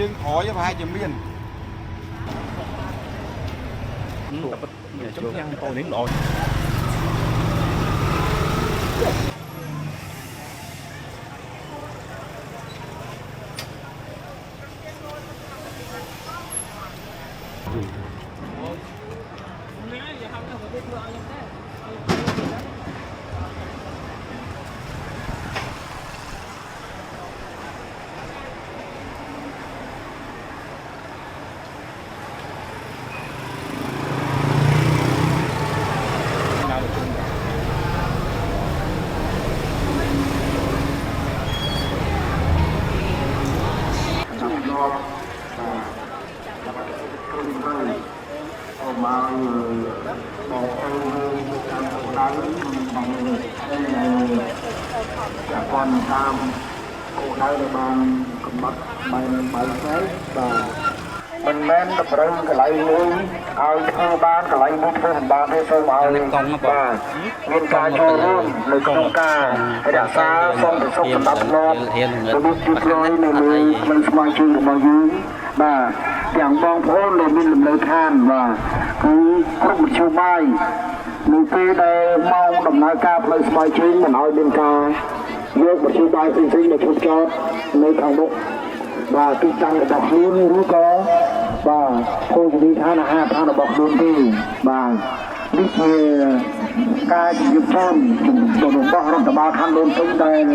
chương khỏi với hai chùm miên chống nhăn tôi đến rồi còn tam cổ đây là bàn cầm bắt bài phép và mình men tập rừng cái lấy nuôi ao thơ ban cái lấy bút thơ ban thế sâu màu và nguyên ca cho luôn lời công ca cái đã xa xong thì xong cầm bắt lọt tôi biết chút rồi này mình smart chơi được bao nhiêu và chẳng bong phôn để mình làm lời than và cứ một chiều mai mình tới đây mong đồng nai ca lời smart chơi mà nói bên ca nước một chiều mai xinh xinh mà chụp cho nơi thằng bụng và cái tăng là bọc luônรู้có và thôi đi tha là tha là bọc luôn đi và đi về ca chỉ giúp thơm đồ đồ bọc rồi ba than luôn tính đây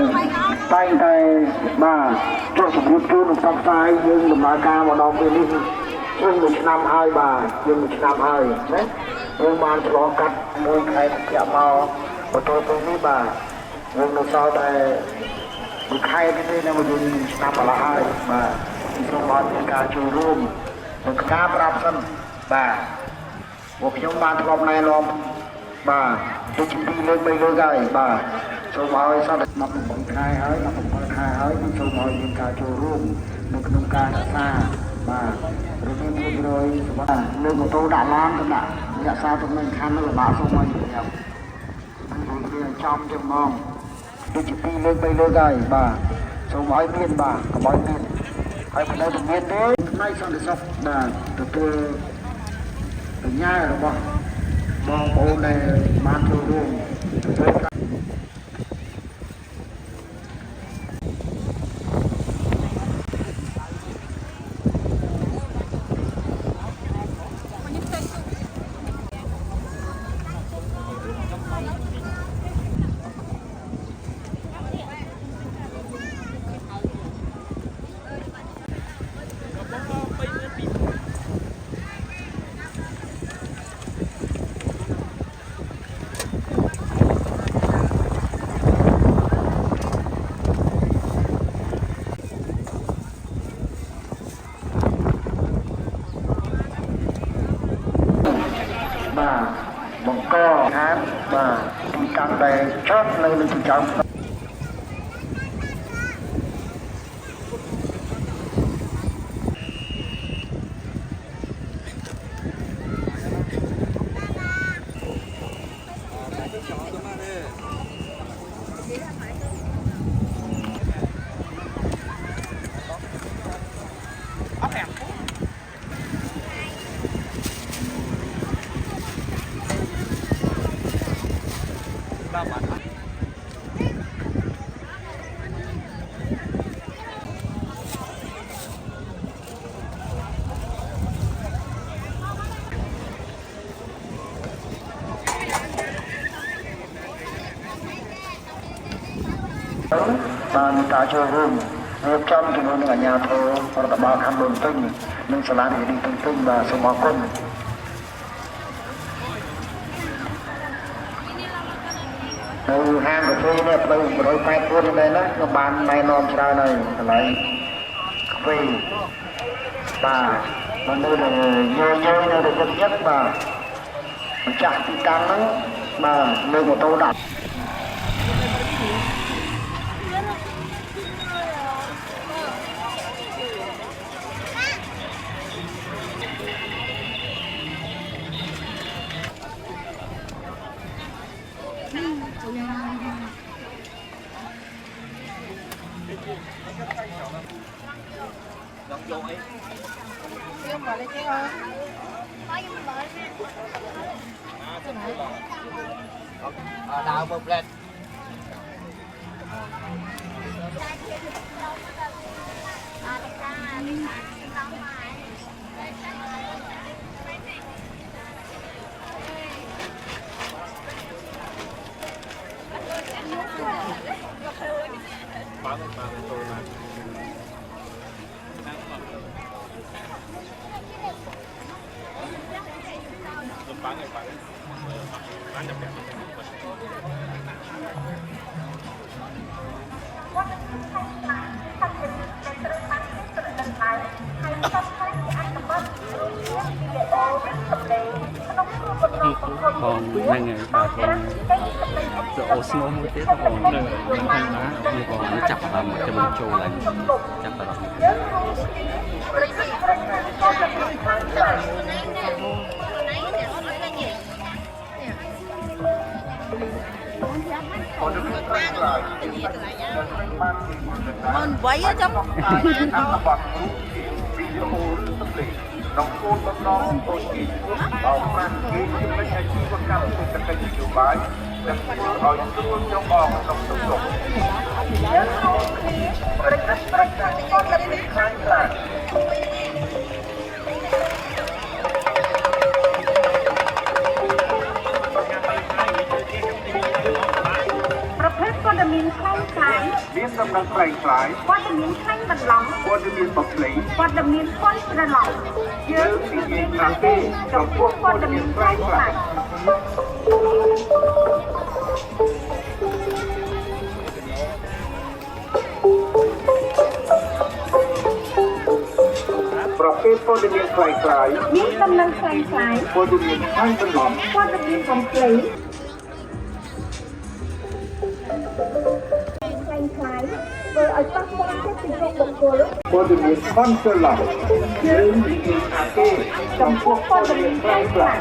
tay tay và cho sự giúp chú được xong tay nhưng đồng nai ca mà nó bên đi nhưng 1 năm 2 bà nhưng 1 năm 2 đấy nhưng mà cho cắt môi khai chạm màu của tôi với bà nhưng nó sau đây một hai cái này mà dùng năm là hai mà trong đó thì cả chủ room một cá bắp sân bà một nhóm ban thom này luôn bà tôi chỉ đi lên bây giờ gầy bà số bao sao được năm một hai hơi năm một hai hơi số bao những cả chủ room một cái nông ca đã xa bà rồi lương của tôi đã lan tôi đã dạ sao tụi mình khăn nó là bảo số bao nhiêu trong trong mong tôi chỉ đi lên bây giờ gầy bà số mọi miền bà có mọi miền hay phải nói được miền đấy nay sang để sắp bà từ tôi từ nhà rồi bà mong bố này mang tôi luôn bà bằng co hát bà thì càng đầy chót lên lên trong ban cả chơi room một trăm thì nó là nhà thờ hoặc là ba khăn đồn tinh nhưng sẽ làm để đi tinh tinh và số máu quân từ hang cà phê này từ rồi quay quân đây đó nó ban này non ra này lại cà phê và nơi là nhơi nhơi nơi được nhất mà chặt thì căng lắm mà nơi của tôi đặt Chưa mở lên chứ ơi. Đào một lên. còn hai ngày bà còn ô xô một tí nó còn không má như còn nó chập vào một cái bên trâu lại chập vào đó mình vậy á chứ น้องโอนน้องโอนอีกเอามาเกี่ยวกับอาชีพการเงินการนโยบายและเอาอย่างตัวจงออกต้องตกประกาศก็จะเป็นครั้งแรกประเภทก็จะมีคล้ายคล้ายมีสำนักแปลงคล้ายก็จะมีคล้ายบันลังก็จะมีบทเพลงก็จะมีฟ้อนกระหล่ำเยอะสิ่งที่ครั้งที่กับพวกก็จะมีคล้ายคล้ายประเภทก็จะมีคล้ายคล้ายมีสำนักคล้ายคล้ายก็จะมีคล้ายบันลังก็จะมีบทเพลงโดยเอาตั้งความที่เป็นตัวบุคคลก็จะมีคอนเสิร์ตหลักเรื่องมีอาเก้จำพวกก็จะมีแรงกลั่น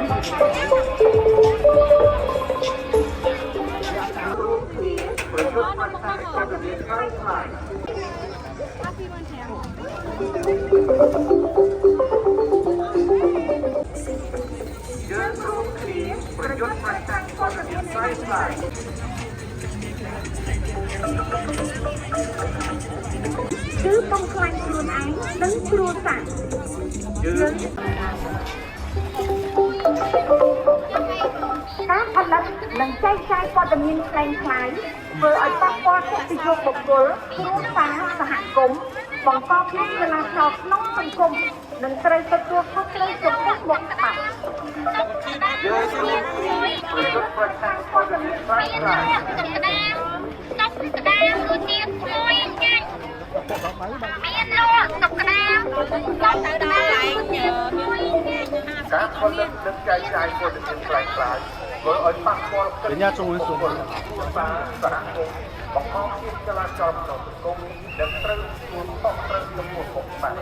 ประยุทธ์ก็จะมีแรงกลั่นเยอะรู้คลีประยุทธ์ก็จะมีแรงกลั่นคือต้องคลายครูนไอ้นั่นครูสั่งการผลิตនិងចែកចាយព័ត៌មានคล้ายៗធ្វើឲ្យប៉ះពាល់កិត្តិយសបុគ្គលគ្រួសារសហគមន៍បង្កភាពចលាចលក្នុងសង្គមនិងត្រូវទទួលខុសត្រូវចំពោះមុខច្បាប់យើងជួយប្រយុទ្ធប្រឆាំងព័ត៌មានคล้ายៗតុកក្តារមួយទៀតមួយចាញ់មានលក់តុកក្តារតុកក្តារការផលិតនិងចែកចាយព័ត៌មានคล้ายៗធ្វើឲ្យប៉ះពាល់កិត្តិយសបុគ្គលសហគមន៍បង្កភាពចលាចលក្នុងសង្គមនិងត្រូវទទួលខុសត្រូវចំពោះមុខច្បាប់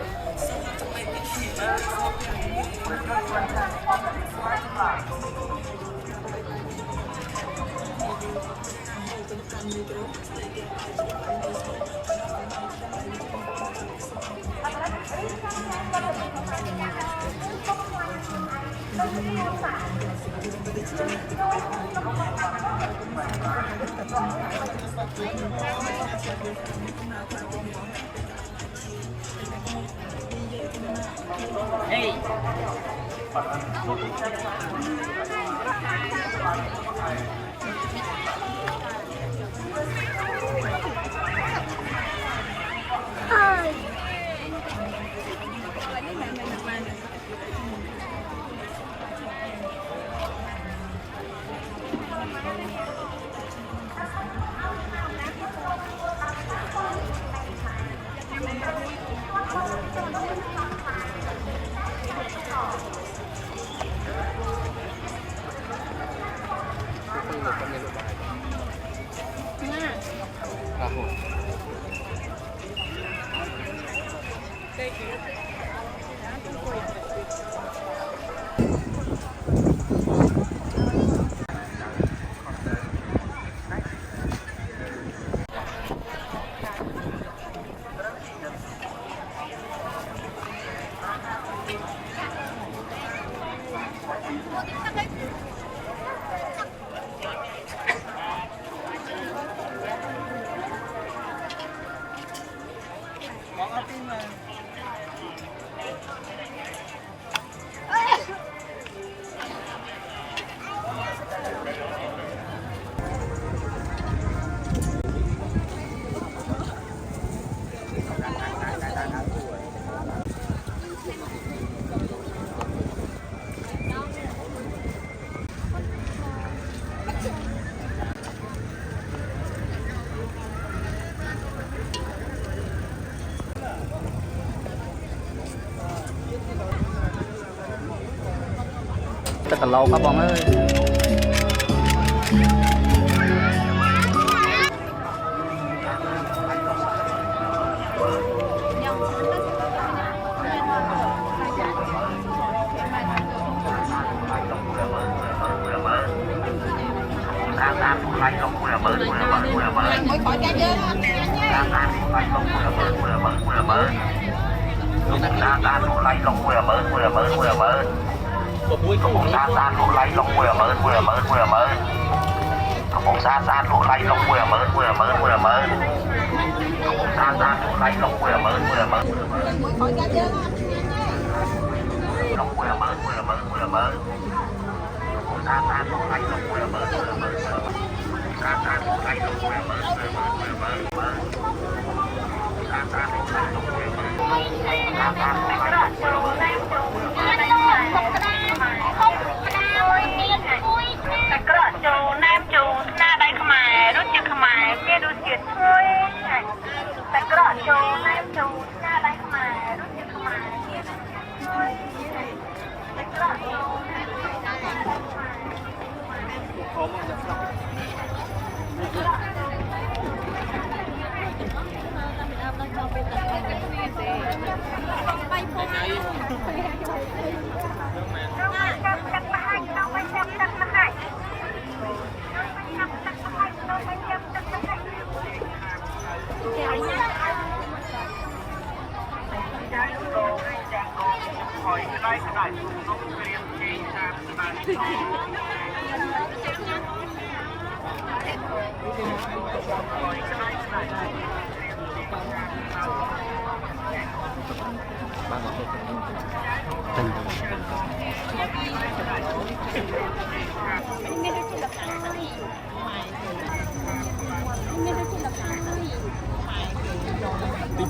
កឡោក៏បងអើយ Mỗi khỏi cá dơ đó.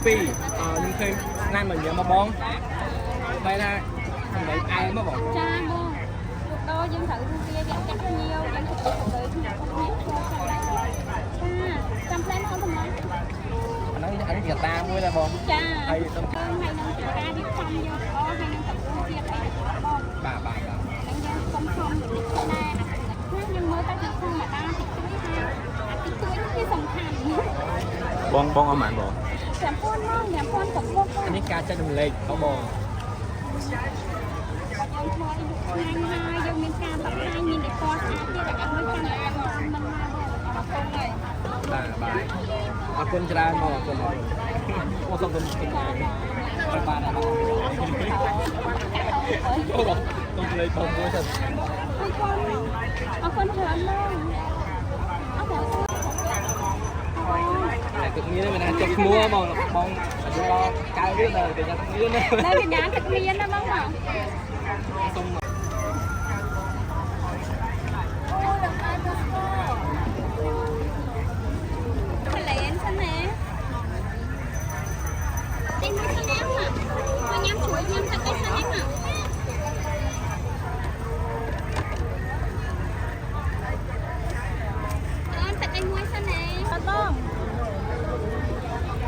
ទី2ខ្ញុំឃើញណាស់មកញ៉ាំមកបងបែរថាសម្ដីផ្អែមមកបង ចាបងដល់យើងត្រូវរੂវាយើងកាត់ញៀវយើងទៅទៅក្នុងនេះចាំផ្លែមកទៅមក អានេះជាកតាមួយដែរបង ចា ហើយ ហើយនឹងការរៀបចំយកល្អហើយនឹងទៅទៀតអីបង បាទបាទ នឹងយើងសុំខំតិចដែរណាយើងមើលតែធម្មតាតិចតួចថាតិចតួចនេះសំខាន់ បងអត់បានបង ចាំពូនមកចាំពូនកំពុង អានេះការចែករំលែកបងបង យើងធ្វើឲ្យយុគខាងហើយយើងមានការបង្ហាញមានតែពណ៌ស្អាតទៀតតែអត់មានកាមេរ៉ាមិនមកបងអរគុណហើយ បាទបាទអរគុណច្រើនបងអរគុណអូសូមគុំគុំបាទអរគុណអូបងគុំលេខបងមួយទៅ អរគុណច្រើនមកអរគុណ តែទឹកមានមិនអាចចុកឈ្មោះបងបងអាយុដល់កៅទៀតនៅតែទឹកមាន នៅកញ្ញាទឹកមានណាបងមក សូម កលែនសិនណាទីមួយសិនណាមកញ៉ាំជួយញ៉ាំទឹកអីសិនណាមកអូនទឹកអីមួយសិនណាអត់បង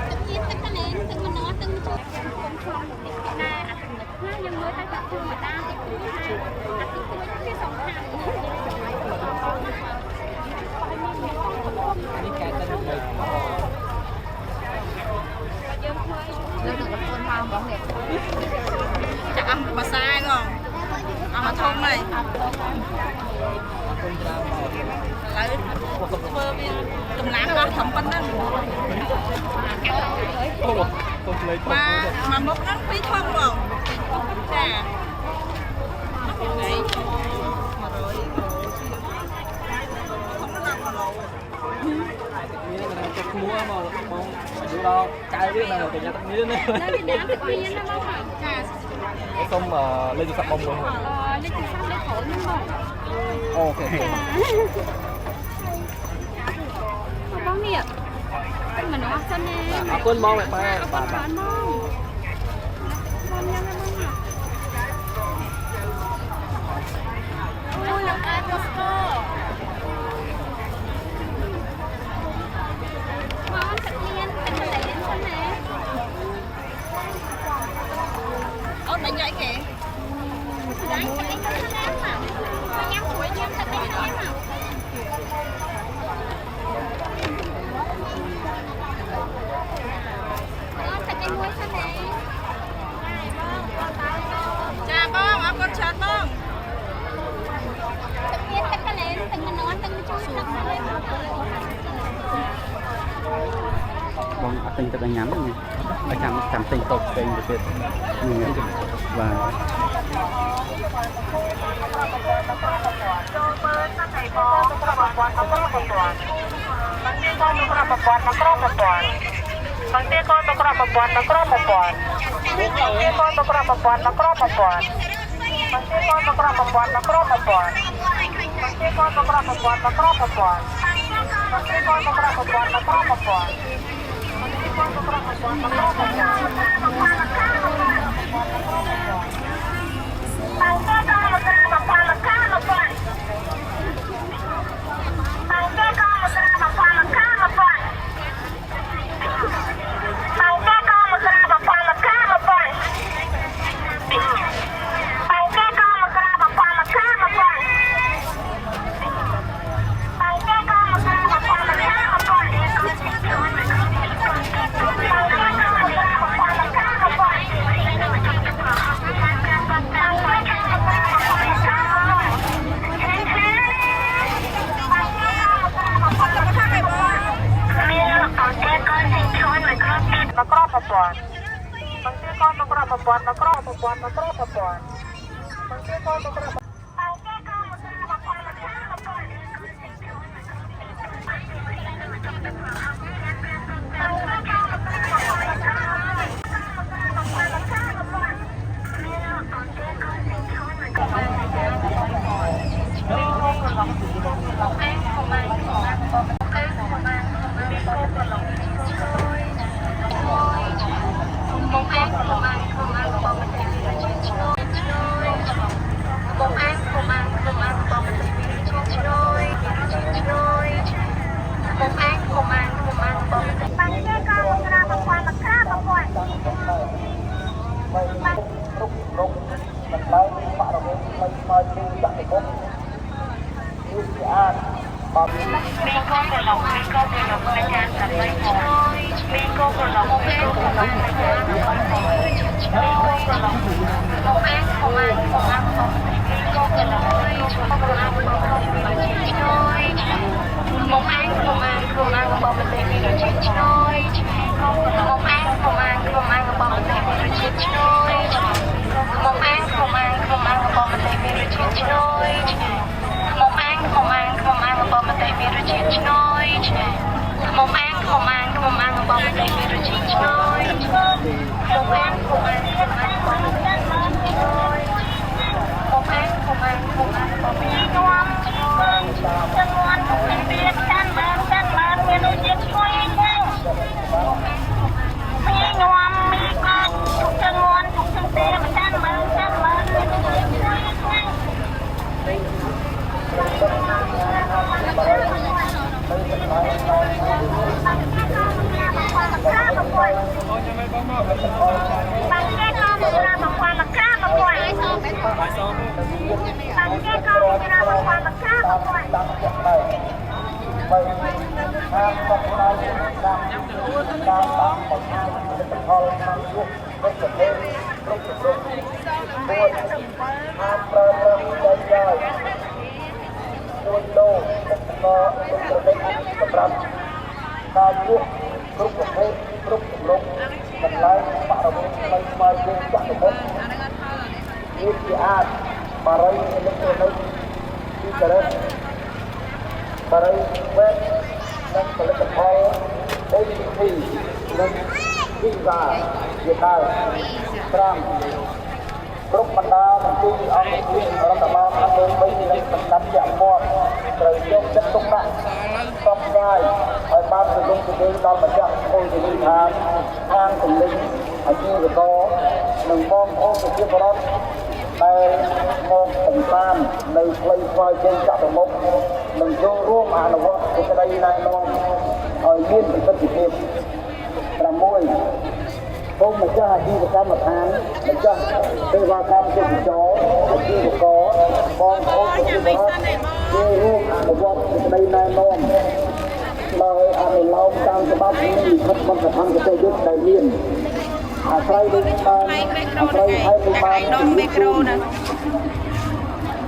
ទឹកមានទឹកកលែនទឹកម្នាស់ទឹកម្ជុំគុំឆ្លងមកនេះណាអាទឹកនេះណាយើងមើលតែទឹកធម្មតាតិចតួចណាអាទឹកតួចវាសំខាន់ នេះការចែករំលែក Đưa được một con hoa bóng đẹp. Chắc ăn mà sai đúng không? Ăn mà thơm này. អរគុណច្រើនបង Lấy phơ bên cầm lá nó thấm phân đó. អូគុំលេខបង Mà mốc nó phí thơm không? Chà. Đấy. Mà rồi. Không có làm mà lâu. ទឹកមានមិនអាចចុកឈ្មោះបងបងអាយុដល់កៅទៀតនៅតែទឹកមាន នៅវៀតណាមទឹកមានណាបងចា សូមលេខទូរស័ព្ទបងមួយ លេខទូរស័ព្ទលេខក្រុមហ្នឹងបង អូខេ បងនេះមិនអត់សិនណា អរគុណបងបាទបាទ បានបងបងញ៉ាំណាបងអូយឡើងអាទៅស្គរបងទឹកមានទឹកកលែនសិនណាអូនបាញ់ញ៉ៃគេ Đấy, cái này nó ទិញទៅញ៉ាំនេះហើយចាំទិញតូបផ្សេងទៅទៀតនេះបាទ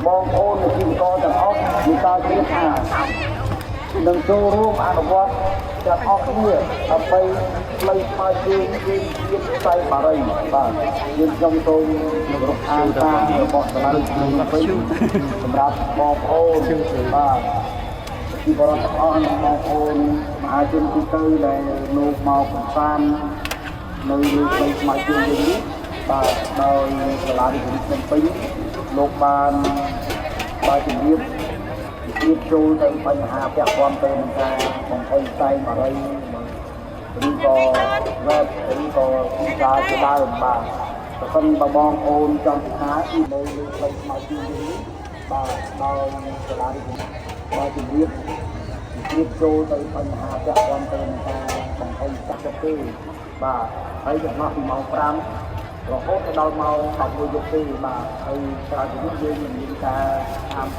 បងប្អូនជាកទាំងអស់មានតើជាថា នឹងចូលរួមអនុវត្តទាំងអស់គ្នាដើម្បីផ្លៃផ្លាយជើងជាតិខ្សែបារីបាទយើងខ្ញុំសូមរំអានការរបស់សាលារៀនក្នុងពេញសម្រាប់បងប្អូនបាទពីបរិបទអស់បងប្អូនមហាជនទូទៅដែលលោកមកកំសាន្តនៅលើផ្លៃផ្លាយជើងនេះបាទដោយសាលារៀនក្នុងពេញលោកបានជំរាបចូលទៅបញ្ហាពាក់ព័ន្ធទៅនឹងការបំពេញផ្សាយបារីឬក៏ web ឬក៏ទីផ្សារជាដើមបាទប្រសិនបើបងប្អូនចង់សិក្សាពីនៅលើផ្លូវស្មៅជឿននេះបាទដោយសាលារៀនបាទជំរាបចូលទៅបញ្ហាពាក់ព័ន្ធទៅនឹងការបំពេញផ្សាយទេបាទហើយចំណោះពីម៉ោង5រហូតដល់ម៉ោង11យប់ទេបាទហើយក្រៅពីនេះយើងមិនមានការ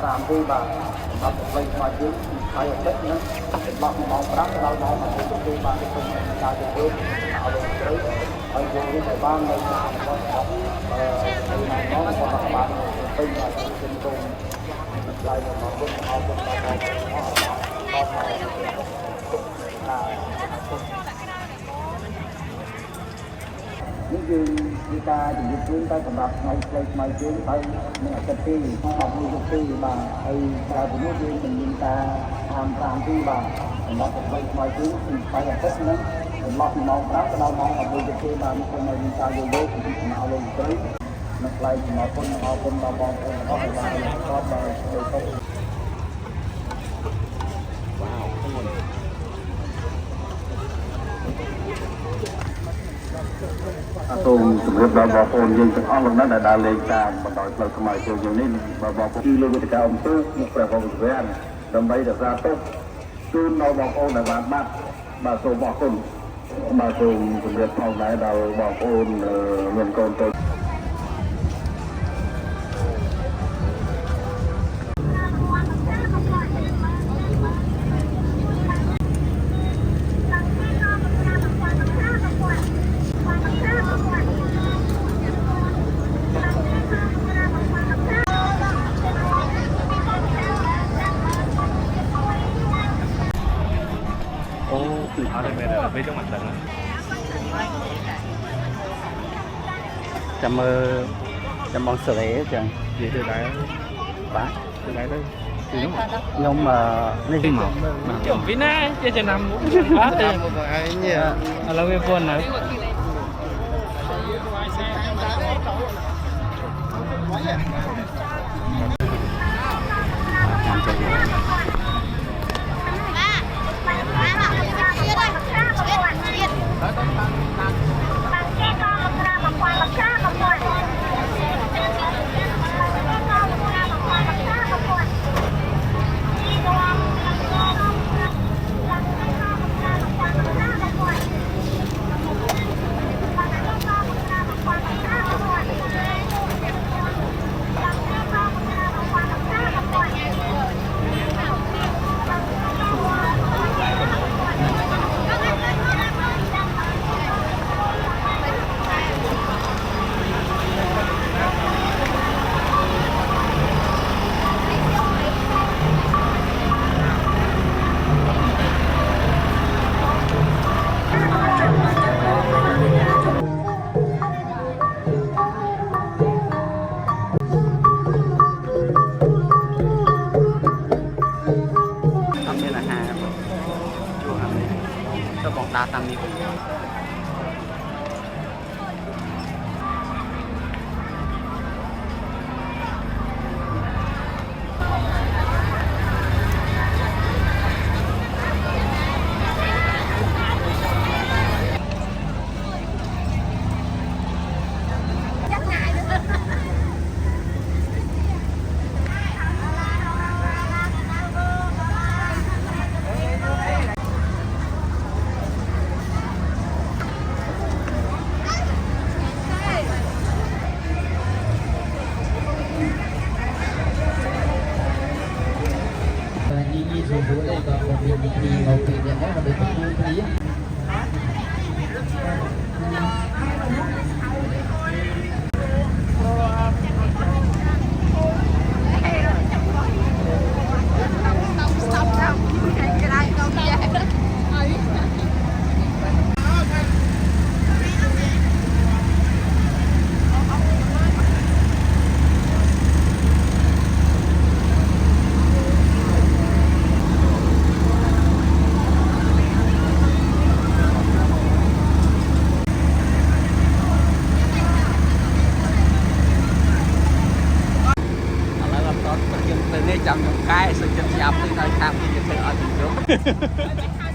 តាមទេបាទសម្រាប់ផ្លូវស្មៅជឿនហើយអតិថិជនចន្លោះពីម៉ោង5ដល់ម៉ោង11យប់ទេបាទខ្ញុំមានការជម្រាបឲ្យលោកស្រីហើយយើងរៀនឲ្យបាននៅក្នុងរបស់ម៉ោងរបស់បានពេញបាទជំនុំផ្សាយរបស់គុណអរគុណបាទនេះគឺការជំរាបជូនតែសម្រាប់ថ្ងៃផ្លូវថ្មីជើងហើយនឹងអាទិត្យទី11យប់ទីបាទហើយក្រៅពីនេះយើងមិនមានការតាមទីបាទសម្រាប់ផ្លូវថ្មីជើងពីថ្ងៃអាទិត្យហ្នឹងចន្លោះពីម៉ោង5ដល់ម៉ោង11យប់ទីបាទខ្ញុំនៅមានការយកពីសំណើលោកស្រីនៅផ្លូវចំអគុណអរគុណដល់បងប្អូនអស់ហើយបាទស្របដល់ទៅទៅសូមជម្រាបដល់បងប្អូនយើងទាំងអស់លោកអ្នកដែលដើរលេងតាមបណ្ដោយផ្លូវថ្មីជើងយើងនេះបងប្អូនគឺលើកវិទ្យាអំពើមកព្រះអង្គវិហារដើម្បីរក្សាទុកជូនដល់បងប្អូនដែលបានបាត់បាទសូមអរគុណបាទសូមជម្រាបផងដែរដល់បងប្អូនមានកូនតូចចាំមើលចាំបងសេរីចឹងនិយាយទៅដែរបាទទៅដែរទៅខ្ញុំនេះមកខ្ញុំពីណាជាចំណាំបាទមកបងឯងឥឡូវវាពន់ហើយតាមនេះវិញ Hãy subscribe